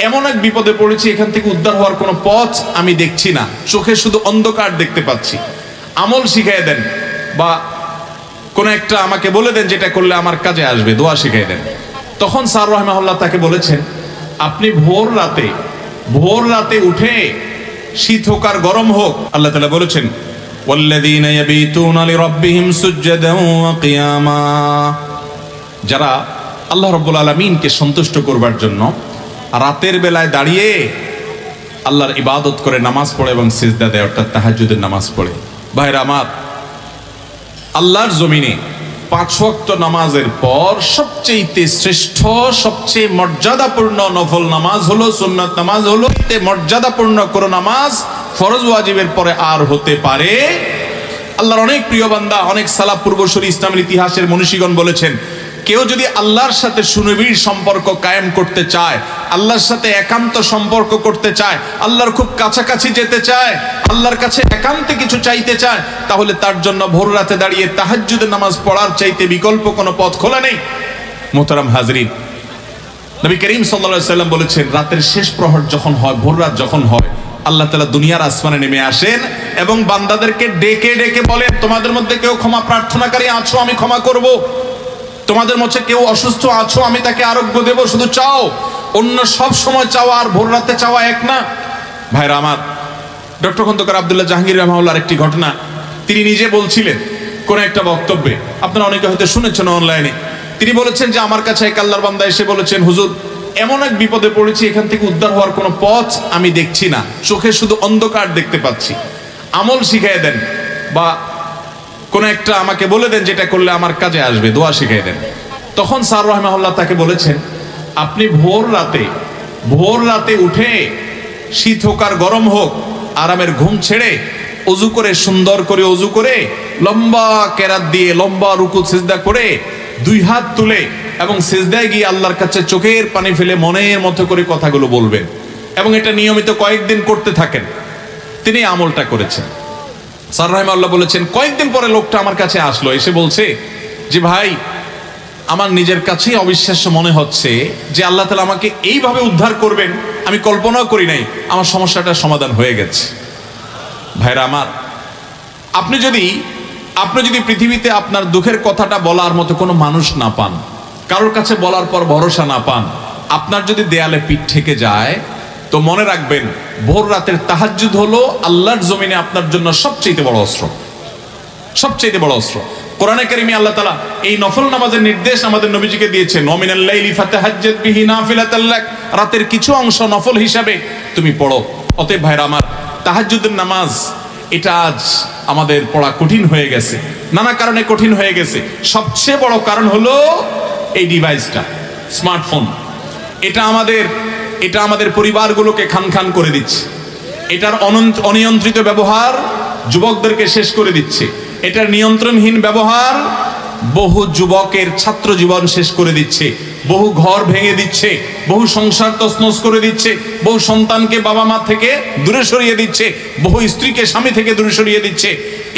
এমন এক বিপদে পড়েছি, এখান থেকে উদ্ধার হওয়ার কোনো পথ আমি দেখছি না, চোখে শুধু অন্ধকার দেখতে পাচ্ছি, আমল শিখিয়ে দেন বা কোন একটা আমাকে বলে দেন যেটা করলে আমার কাজে আসবে, দোয়া শিখিয়ে দেন। তখন স্যার রাহিমাহুল্লাহ তাকে বলেছেন, আপনি ভোর রাতে উঠে, শীত হোক আর গরম হোক, আল্লাহ তাআলা বলেছেন ওয়াল্লাযীনা ইয়াবিতুনা লিরাব্বিহিম সুজদান ওয়া কিয়ামা, যারা আল্লাহ রাব্বুল আলামিনকে সন্তুষ্ট করবার জন্য রাতের বেলায় দাঁড়িয়ে আল্লাহর ইবাদত করে, নামাজ পড়ে এবং সিজদা দেয়, অর্থাৎ তাহাজ্জুদের নামাজ পড়ে। ভাইরা আমার, আল্লাহর জমিনে 5 ওয়াক্ত নামাজের পর সবচেয়ে শ্রেষ্ঠ, সবচেয়ে মর্যাদাপূর্ণ নফল নামাজ হলো, সুন্নাত নামাজ হলো, মর্যাদাপূর্ণ কোন নামাজ ফরজ ওয়াজিবের পরে আর হতে পারে? আল্লাহর অনেক প্রিয় বান্দা, অনেক সালাফ পূর্বসূরি ইসলামের ইতিহাসের মনীষীগণ বলেছেন, কেউ যদি আল্লাহর সাথে সুনিবিড় সম্পর্ক কায়েম করতে চায়, আল্লাহর সাথে একান্ত সম্পর্ক করতে চায়, আল্লাহর খুব কাছাকাছি যেতে চায়, আল্লাহর কাছে একান্তে কিছু চাইতে চায়, তাহলে তার জন্য ভোর রাতে দাঁড়িয়ে তাহাজ্জুদের নামাজ পড়ার চাইতে বিকল্প কোনো পথ খোলা নেই। মোহতারাম হাজরিন, নবী করিম সাল্লাল্লাহু আলাইহি ওয়াসাল্লাম বলেছেন, রাতের শেষ প্রহর যখন হয়, ভোর রাত যখন হয়, আল্লাহ তাআলা দুনিয়ার আসমানে নেমে আসেন এবং বান্দাদেরকে ডেকে ডেকে বলেন, তোমাদের মধ্যে কেউ ক্ষমা প্রার্থনাকারী আছো, আমি ক্ষমা করব। তোমাদের মধ্যে কেউ অসুস্থ আছো, আমি তাকে আরোগ্য দেব, শুধু চাও। অন্য সব সময় চাওয়া আর ভোর রাতে চাওয়া এক না। ভাইরা আমার, ডক্টর খন্দকার আব্দুল্লাহ জাহাঙ্গীর রাহমাহুল্লাহর একটি ঘটনা তিনি নিজে বলছিলেন কোন একটা বক্তব্যে, আপনারা অনেকে হয়তো শুনেছেন অনলাইনে। তিনি বলেছেন যে আমার কাছে এক আল্লাহর বান্দা এসে বলেছেন, হুজুর এমন এক বিপদে পড়েছি, এখান থেকে উদ্ধার হওয়ার কোনো পথ আমি দেখছি না, চোখে শুধু অন্ধকার দেখতে পাচ্ছি, আমল শিখিয়ে দেন বা কোন একটা আমাকে বলে দেন যেটা করলে আমার কাজে আসবে, দোয়া শিখিয়ে দেন। তখন স্যার রাহিমাহুল্লাহ তাকে বলেছেন, আপনি ভোর রাতে উঠে, শীত হোক আর গরম হোক, আরামের ঘুম ছেড়ে অজু করে, সুন্দর করে অজু করে, লম্বা কেরাত দিয়ে লম্বা রুকু সিজদা করে 2 হাত তুলে এবং সিজদায় গিয়ে আল্লাহর কাছে চোখের পানি ফেলে মনের মতো করে কথাগুলো বলবেন এবং এটা নিয়মিত কয়েকদিন করতে থাকেন। তিনি আমলটা করেছেন। স্যার রাহিমাহুল্লাহ বলেছেন, কয়েকদিন পরে লোকটা আমার কাছে আসলো, এসে বলছে যে ভাই, আমার নিজের কাছেই অবিশ্বাস্য মনে হচ্ছে যে আল্লাহ তাআলা আমাকে এইভাবে উদ্ধার করবেন, আমি কল্পনাও করি নাই, আমার সমস্যাটার সমাধান হয়ে গেছে। ভাইরা আমার, আপনি যদি পৃথিবীতে আপনার দুঃখের কথাটা বলার মতো কোনো মানুষ না পান, কারোর কাছে বলার পর ভরসা না পান, আপনার যদি দেয়ালে পিঠ ঠেকে যায়, তো মনে রাখবেন, ভোর রাতের তাহাজ্জুদ হলো আল্লাহর জমিনে আপনার জন্য সবচেয়ে বড় অস্ত্র, সবচেয়ে বড় অস্ত্র। কোরআনে কারিমে আল্লাহ তাআলা এই নফল নামাজের নির্দেশ আমাদের নবীজিকে দিয়েছেন, ওয়ামিনাল লাইলি ফাতাহাজ্জাদ বিহি নাফিলাতাল লাক, রাতের কিছু অংশ নফল হিসাবে তুমি পড়ো। অতএব ভাইরা আমার, তাহাজ্জুদের নামাজ এটা আজ আমাদের পড়া কঠিন হয়ে গেছে, নানা কারণে কঠিন হয়ে গেছে। সবচেয়ে বড় কারণ হলো এই ডিভাইসটা, স্মার্টফোন। এটা আমাদের পরিবারগুলোকে খান করে দিচ্ছে। এটার অনিয়ন্ত্রিত ব্যবহার যুবকদেরকে শেষ করে দিচ্ছে। এটার নিয়ন্ত্রণহীন ব্যবহার বহু যুবকের ছাত্র জীবন শেষ করে দিচ্ছে, বহু ঘর ভেঙে দিচ্ছে, বহু সংসার তছনছ করে দিচ্ছে, বহু সন্তানকে বাবা মা থেকে দূরে সরিয়ে দিচ্ছে, বহু স্ত্রীকে স্বামী থেকে দূরে সরিয়ে দিচ্ছে।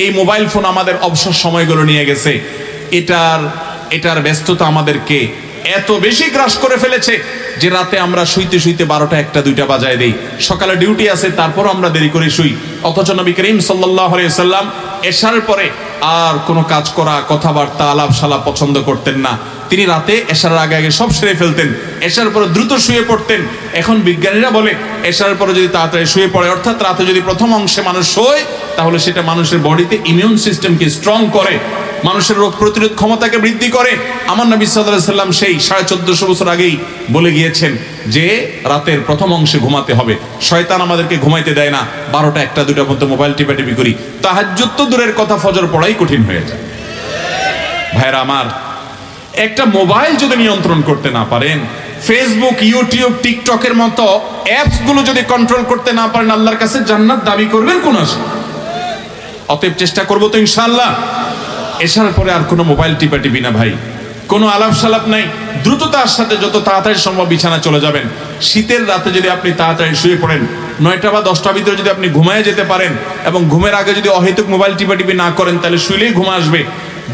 এই মোবাইল ফোন আমাদের অবসর সময়গুলো নিয়ে গেছে। এটার ব্যস্ততা আমাদেরকে এত বেশি গ্রাস করে ফেলেছে যে রাতে আমরা শুইতে 12টা 1টা 2টা বাজায় দেই। সকালে ডিউটি আছে, তারপর আমরা দেরি করে শুই। অথচ নবী করিম সাল্লাল্লাহু আলাইহি ওয়াসাল্লাম এশার পরে আর কোনো কাজ করা, কথাবার্তা, আলাপ সালাপ পছন্দ করতেন না। তিনি রাতে এশার আগে সব সেরে ফেলতেন, এশার পরে দ্রুত শুয়ে পড়তেন। এখন বিজ্ঞানীরা বলে, এশার পরে যদি তাড়াতাড়ি শুয়ে পড়ে, অর্থাৎ রাতে যদি প্রথম অংশে মানুষ শোয়, তাহলে সেটা মানুষের বডিতে ইমিউন সিস্টেমকে স্ট্রং করে, মানুষের রোগ প্রতিরোধ ক্ষমতাকে বৃদ্ধি করে। আমার নবী সাল্লাল্লাহু আলাইহি ওয়াসাল্লাম সেই 1450 বছর আগেই বলে গিয়েছেন যে রাতের প্রথম অংশে ঘুমাতে হবে। শয়তান আমাদেরকে ঘুমাইতে দেয় না, 12টা 1টা 2টা পর্যন্ত মোবাইল টিপাটিপি করি। তাহাজ্জুদ তো দূরের কথা, ফজর পড়াই কঠিন হয়ে যায়। ভাইরা আমার, একটা মোবাইল যদি নিয়ন্ত্রণ করতে না পারেন, ফেসবুক, ইউটিউব, টিকটকের মতো অ্যাপস গুলো যদি কন্ট্রোল করতে না পারেন, আল্লাহর কাছে জান্নাত দাবি করবেন কোন আশা? অতএব চেষ্টা করবো তো ইনশাআল্লাহ। এছাড়া পরে আর কোনো মোবাইল টিপাটিপি না ভাই, কোনো আলাপ সালাপ নাই। দ্রুততার সাথে যত তাড়াতাড়ি সম্ভব বিছানা চলে যাবেন। শীতের রাতে যদি আপনি তাড়াতাড়ি শুয়ে পড়েন, 9টা বা 10টার ভিতরে যদি আপনি ঘুমায় যেতে পারেন এবং ঘুমের আগে যদি অহেতুক মোবাইল টিপাটিপি না করেন, তাহলে শুইলেই ঘুম আসবে।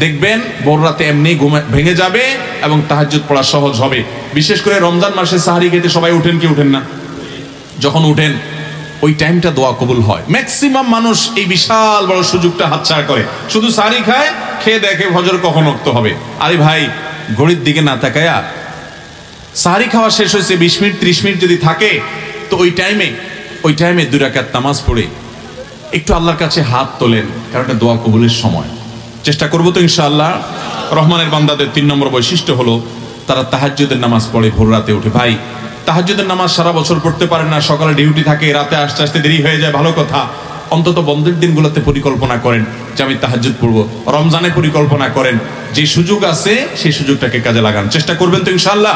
দেখবেন ভোর রাতে এমনি ঘুম ভেঙে যাবে এবং তাহাজ্জুদ পড়া সহজ হবে। বিশেষ করে রমজান মাসে সাহারি খেতে সবাই উঠেন কি উঠেন না? যখন উঠেন ওই টাইমটা দোয়া কবুল হয়। ম্যাক্সিমাম মানুষ এই বিশাল বড় সুযোগটা হাতছাড়া করে, শুধু সারি খায়, খেয়ে দেখে ফজর কখন ওক্ত হবে। আরে ভাই, ঘড়ির দিকে না তাকায়া সাহারি খাওয়া শেষ হয়েছে 20 মিনিট 30 মিনিট যদি থাকে, তো ওই টাইমে 2 রাকাত নামাজ পড়ে একটু আল্লাহর কাছে হাত তোলেন, কারণ এটা দোয়া কবুলের সময়। চেষ্টা করবো তো ইনশাআল্লাহ। রহমানের বান্দাদের 3 নম্বর বৈশিষ্ট্য হলো তারা তাহাজ্জুদের নামাজ পড়ে, ভোর রাতে উঠে। ভাই, তাহাজ্জুদের নামাজ সারা বছর পড়তে পারেন না, সকালে ডিউটি থাকে, রাতে আসতে আসতে দেরি হয়ে যায়, ভালো কথা। অন্তত বন্ধের দিনগুলোতে পরিকল্পনা করেন যে আমি তাহাজ্জুদ পড়বো। রমজানে পরিকল্পনা করেন, যে সুযোগ আছে সেই সুযোগটাকে কাজে লাগান। চেষ্টা করবেন তো ইনশাআল্লাহ।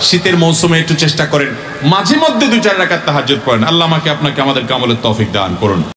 শীতের মৌসুমে একটু চেষ্টা করেন, মাঝে মধ্যে 2-4 রাকাত তাহাজ্জুদ পড়েন। আল্লাহ আমাকে আপনাকে আমাদের আমলের তৌফিক দান করুন।